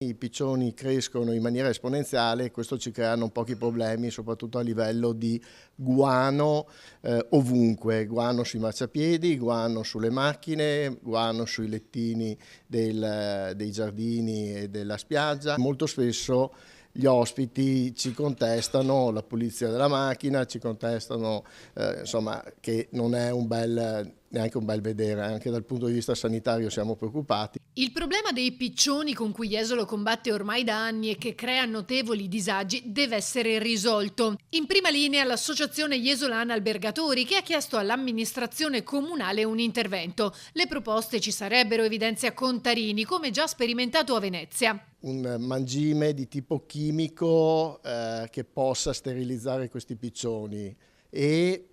I piccioni crescono in maniera esponenziale e questo ci crea non pochi problemi, soprattutto a livello di guano ovunque, guano sui marciapiedi, guano sulle macchine, guano sui lettini dei giardini e della spiaggia. Molto spesso gli ospiti ci contestano la pulizia della macchina, ci contestano insomma, che non è neanche un bel vedere, anche dal punto di vista sanitario siamo preoccupati. Il problema dei piccioni con cui Jesolo combatte ormai da anni e che crea notevoli disagi deve essere risolto. In prima linea l'associazione Jesolana Albergatori, che ha chiesto all'amministrazione comunale un intervento. Le proposte ci sarebbero, evidenzia Contarini, come già sperimentato a Venezia. Un mangime di tipo chimico che possa sterilizzare questi piccioni e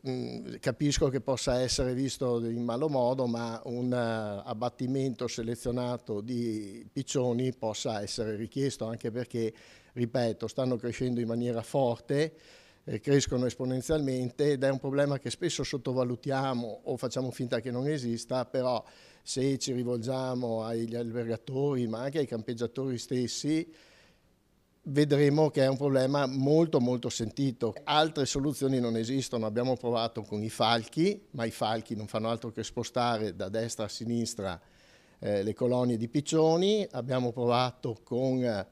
capisco che possa essere visto in malo modo, ma un abbattimento selezionato di piccioni possa essere richiesto, anche perché, ripeto, stanno crescendo in maniera forte, crescono esponenzialmente ed è un problema che spesso sottovalutiamo o facciamo finta che non esista, però se ci rivolgiamo agli albergatori ma anche ai campeggiatori stessi vedremo che è un problema molto molto sentito. Altre soluzioni non esistono, abbiamo provato con i falchi, ma i falchi non fanno altro che spostare da destra a sinistra le colonie di piccioni, abbiamo provato con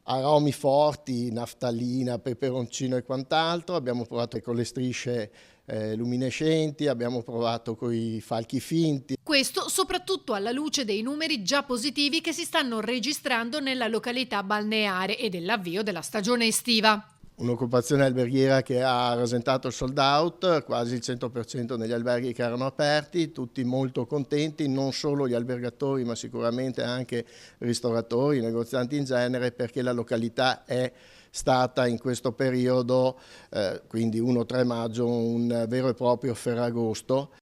aromi forti, naftalina, peperoncino e quant'altro, abbiamo provato con le strisce luminescenti, abbiamo provato con i falchi finti. Questo soprattutto alla luce dei numeri già positivi che si stanno registrando nella località balneare e dell'avvio della stagione estiva. Un'occupazione alberghiera che ha rasentato il sold out, quasi il 100% negli alberghi che erano aperti, tutti molto contenti, non solo gli albergatori ma sicuramente anche ristoratori, negozianti in genere, perché la località è stata in questo periodo, quindi 1-3 maggio, un vero e proprio ferragosto.